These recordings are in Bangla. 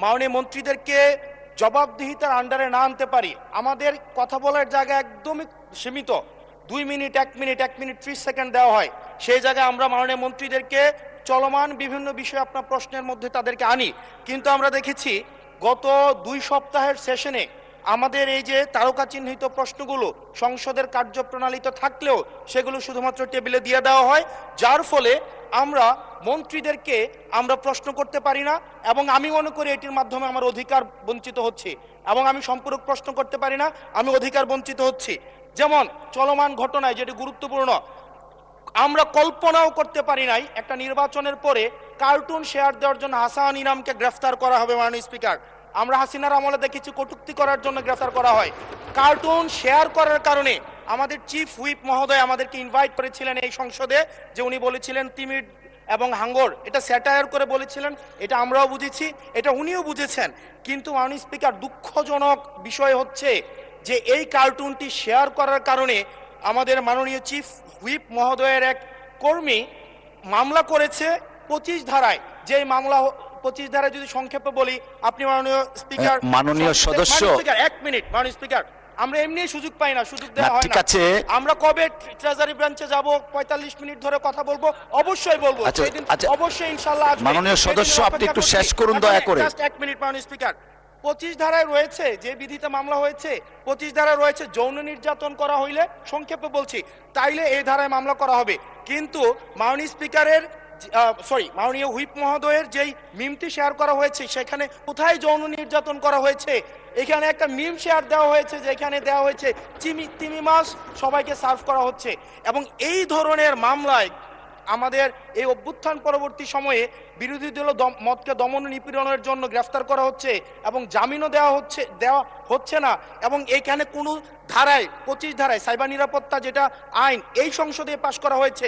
মাননীয় মন্ত্রীদেরকে জবাবদিহিতার আন্ডারে না আনতে পারি, আমাদের কথা বলার জায়গা একদমই সীমিত, 2 মিনিট 1 মিনিট 1 মিনিট 30 সেকেন্ড দেওয়া হয়, সেই জায়গায় আমরা মাননীয় মন্ত্রীদেরকে চলমান বিভিন্ন বিষয় আপনার প্রশ্নের মধ্যে তাদেরকে আনি। কিন্তু আমরা দেখেছি গত 2 সপ্তাহের সেশনে আমাদের এই যে তারকা চিহ্নিত প্রশ্নগুলো সংসদের কার্যপ্রণালীতে থাকলেও সেগুলো শুধুমাত্র টেবিলে দিয়ে দেওয়া হয়, যার ফলে আমরা মন্ত্রীদেরকে আমরা প্রশ্ন করতে পারি না, এবং আমি মনে করি এটির মাধ্যমে আমার অধিকার বঞ্চিত হচ্ছে, এবং আমি সম্পূরক প্রশ্ন করতে পারি না, আমি অধিকার বঞ্চিত হচ্ছি। যেমন চলমান ঘটনায় যেটি গুরুত্বপূর্ণ, আমরা কল্পনাও করতে পারি নাই একটা নির্বাচনের পরে কার্টুন শেয়ার দেওয়ার জন্য হাসান ইনামকে গ্রেফতার করা হবে। মাননীয় স্পিকার, আমরা হাসিনার আমলে দেখেছি কটূক্তি করার জন্য গ্রেফতার করা হয়, কার্টুন শেয়ার করার কারণে আমাদের চিফ হুইপ মহোদয় আমাদেরকে ইনভাইট করেছিলেন এই সংসদে, যে উনি বলেছিলেন তিমির এবং হাঙ্গর, এটা স্যাটায়ার করে বলেছিলেন, এটা আমরাও বুঝেছি, এটা উনিও বুঝেছেন। কিন্তু মাননীয় স্পিকার, দুঃখজনক বিষয় হচ্ছে যে এই কার্টুনটি শেয়ার করার কারণে আমাদের মাননীয় চিফ হুইপ মহোদয়ের এক কর্মী মামলা করেছে 25 ধারায়। যে মামলা 25 ধারায় যদি সংক্ষেপে বলি, আপনি মাননীয় স্পিকার, মাননীয় সদস্য, 1 মিনিট মাননীয় স্পিকার, আমরা এমনি সুযোগ পাই না, সুযোগ দেওয়া হয় ঠিক না। আছে, আমরা কবে ট্রেজারি ব্রাঞ্চে যাব, 45 মিনিট ধরে কথা বলবো, অবশ্যই বলবো, সেদিন অবশ্যই ইনশাআল্লাহ আসবে। মাননীয় সদস্য, আপনি একটু শেষ করুন দয়া করে। জাস্ট 1 মিনিট মাননীয় স্পিকার, 25 ধারায় রয়েছে, যে বিধিতে মামলা হয়েছে 25 ধারায় রয়েছে যৌন নির্যাতন করা হইলে, সংক্ষেপে বলছি, তাইলে এই ধারায় মামলা করা হবে। কিন্তু মাননীয় স্পিকারের মাননীয় হুইপ মহোদয়ের যেই মিমটি শেয়ার করা হয়েছে, সেখানে কোথায় যৌন নির্যাতন করা হয়েছে? এখানে একটা মিম শেয়ার দেওয়া হয়েছে, যেখানে দেওয়া হয়েছে তিমি মাছ সবাইকে সার্ভ করা হচ্ছে। এবং এই ধরনের মামলায় আমাদের এই অভ্যুত্থান পরবর্তী সময়ে বিরোধী দল মতকে দমন নিপীড়নের জন্য গ্রেফতার করা হচ্ছে, এবং জামিনও দেওয়া হচ্ছে না। এবং এখানে কোনো ধারায় 25 ধারায় সাইবার নিরাপত্তা যেটা আইন এই সংসদে পাশ করা হয়েছে,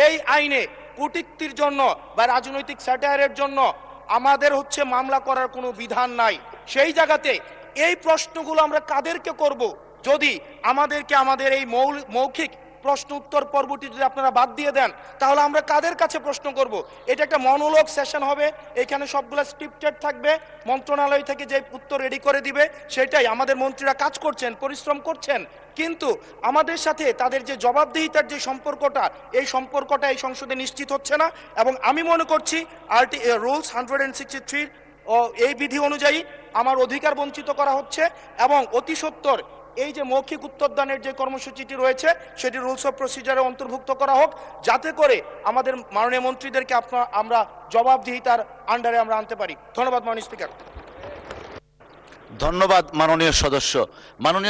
এই আইনে কূটনীতির জন্য বা রাজনৈতিক স্যাটায়ারের জন্য আমাদের হচ্ছে মামলা করার কোনো বিধান নাই। সেই জায়গাতে এই প্রশ্নগুলো আমরা কাদেরকে করব? যদি আমাদেরকে আমাদের এই মৌখিক প্রশ্ন উত্তর পর্বটি যদি আপনারা বাদ দিয়ে দেন, তাহলে আমরা কাদের কাছে প্রশ্ন করব? এটা একটা মনোলগ সেশন হবে, এখানে সবগুলো স্ক্রিপ্টেড থাকবে, মন্ত্রণালয় থেকে যে উত্তর রেডি করে দিবে সেটাই। আমাদের মন্ত্রীরা কাজ করছেন, পরিশ্রম করছেন, কিন্তু আমাদের সাথে তাদের যে জবাবদিহিতার যে সম্পর্কটা, এই সম্পর্কটা এই সংসদে নিশ্চিত হচ্ছে না। এবং আমি মনে করছি রুলস 163 এই বিধি অনুযায়ী আমার অধিকার বঞ্চিত করা হচ্ছে, এবং অতি সত্বর এই যে মৌখিক উত্তরদানের যে কর্মসূচিটি রয়েছে সেটি রুলস অফ প্রসিজারে অন্তর্ভুক্ত করা হোক, যাতে করে আমাদের মাননীয় মন্ত্রীদেরকে আমরা জবাবদিহিতার আন্ডারে আমরা আনতে পারি। ধন্যবাদ মাননীয় স্পিকার। ধন্যবাদ মাননীয় সদস্য। মাননীয়